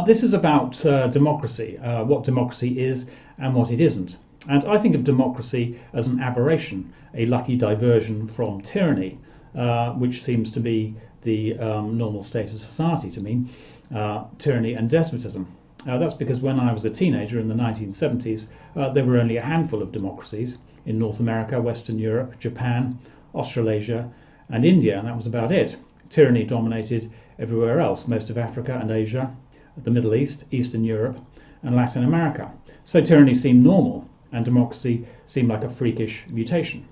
This is about democracy, what democracy is and what it isn't. And I think of democracy as an aberration, a lucky diversion from tyranny, which seems to be the normal state of society to me, tyranny and despotism. That's because when I was a teenager in the 1970s, there were only a handful of democracies in North America, Western Europe, Japan, Australasia, and India, and that was about it. Tyranny dominated everywhere else, most of Africa and Asia, the Middle East, Eastern Europe, and Latin America. So tyranny seemed normal, and democracy seemed like a freakish mutation.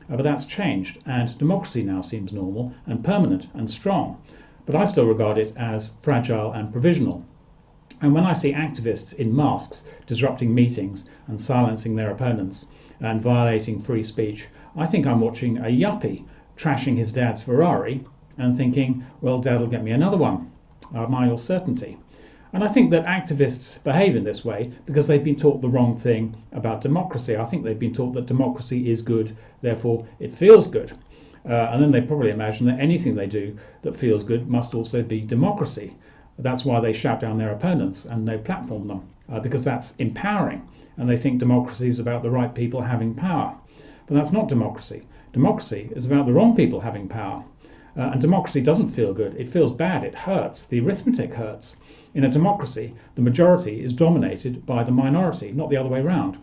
But that's changed, and democracy now seems normal and permanent and strong. But I still regard it as fragile and provisional. And when I see activists in masks disrupting meetings and silencing their opponents and violating free speech, I think I'm watching a yuppie trashing his dad's Ferrari and thinking, well, Dad will get me another one, my your certainty. And I think that activists behave in this way because they've been taught the wrong thing about democracy. I think they've been taught that democracy is good, therefore it feels good. And then they probably imagine that anything they do that feels good must also be democracy. That's why they shout down their opponents and they platform them, because that's empowering. And they think democracy is about the right people having power. But that's not democracy. Democracy is about the wrong people having power. And democracy doesn't feel good. It feels bad. It hurts. The arithmetic hurts. In a democracy, the majority is dominated by the minority, not the other way around.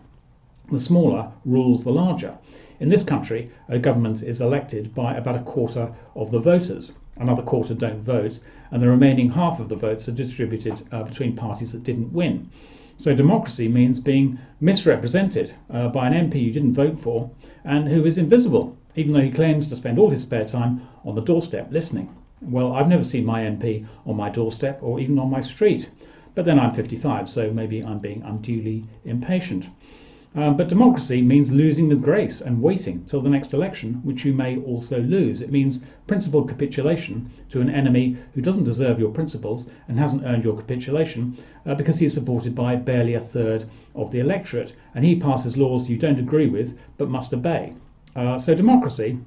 The smaller rules the larger. In this country, a government is elected by about a quarter of the voters. Another quarter don't vote, and the remaining half of the votes are distributed between parties that didn't win. So democracy means being misrepresented by an MP you didn't vote for and who is invisible, even though he claims to spend all his spare time on the doorstep listening. Well, I've never seen my MP on my doorstep or even on my street. But then I'm 55, so maybe I'm being unduly impatient. But democracy means losing with grace and waiting till the next election, which you may also lose. It means principled capitulation to an enemy who doesn't deserve your principles and hasn't earned your capitulation because he's supported by barely a third of the electorate, and he passes laws you don't agree with but must obey. So democracy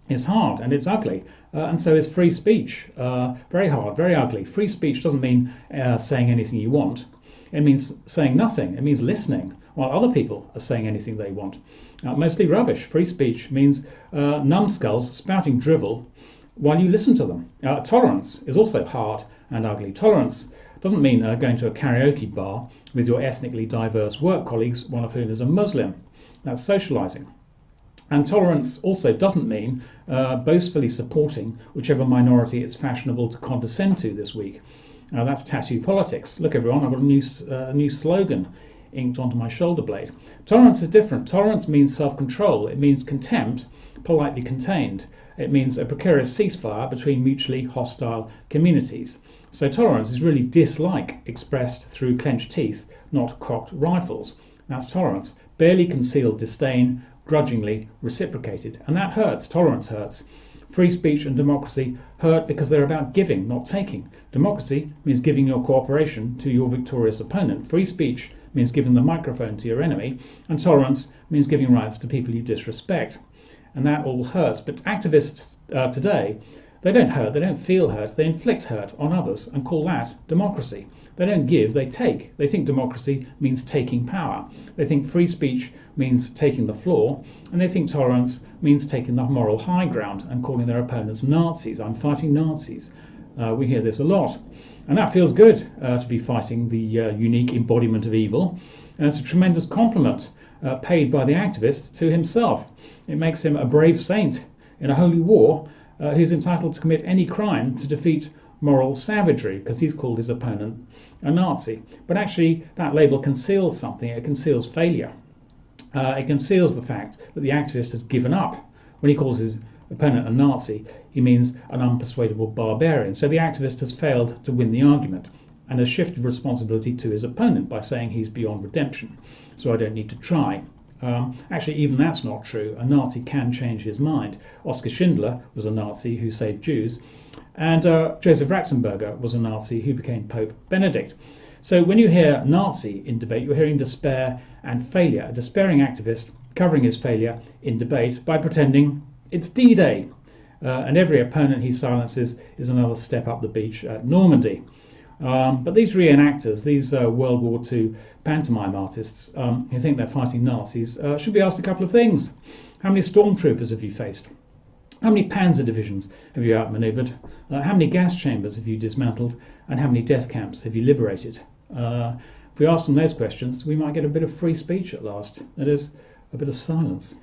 is hard and it's ugly, and so is free speech. Very hard, very ugly. Free speech doesn't mean saying anything you want. It means saying nothing. It means listening while other people are saying anything they want. Mostly rubbish. Free speech means numbskulls spouting drivel while you listen to them. Tolerance is also hard and ugly. Tolerance doesn't mean going to a karaoke bar with your ethnically diverse work colleagues, one of whom is a Muslim. That's socializing. And tolerance also doesn't mean boastfully supporting whichever minority it's fashionable to condescend to this week. That's tattoo politics. Look, everyone, I've got a new slogan inked onto my shoulder blade. Tolerance is different. Tolerance means self-control. It means contempt, politely contained. It means a precarious ceasefire between mutually hostile communities. So tolerance is really dislike expressed through clenched teeth, not cocked rifles. That's tolerance. Barely concealed disdain, grudgingly reciprocated. And that hurts. Tolerance hurts. Free speech and democracy hurt because they're about giving, not taking. Democracy means giving your cooperation to your victorious opponent. Free speech means giving the microphone to your enemy. And tolerance means giving rights to people you disrespect. And that all hurts. But activists today, they don't hurt, they don't feel hurt, they inflict hurt on others and call that democracy. They don't give, they take. They think democracy means taking power. They think free speech means taking the floor, and they think tolerance means taking the moral high ground and calling their opponents Nazis. I'm fighting Nazis. We hear this a lot. And that feels good, to be fighting the unique embodiment of evil. And it's a tremendous compliment paid by the activist to himself. It makes him a brave saint in a holy war who's entitled to commit any crime to defeat moral savagery, because he's called his opponent a Nazi. But actually, that label conceals something. It conceals failure. It conceals the fact that the activist has given up. When he calls his opponent a Nazi, he means an unpersuadable barbarian. So the activist has failed to win the argument and has shifted responsibility to his opponent by saying he's beyond redemption, so I don't need to try. Actually, even that's not true. A Nazi can change his mind. Oskar Schindler was a Nazi who saved Jews, and Joseph Ratzenberger was a Nazi who became Pope Benedict. So when you hear Nazi in debate, you're hearing despair and failure. A despairing activist covering his failure in debate by pretending it's D-Day, and every opponent he silences is another step up the beach at Normandy. But these reenactors, these World War II pantomime artists who think they're fighting Nazis, should be asked a couple of things. How many stormtroopers have you faced? How many panzer divisions have you outmaneuvered? How many gas chambers have you dismantled? And how many death camps have you liberated? If we ask them those questions, we might get a bit of free speech at last. That is, a bit of silence.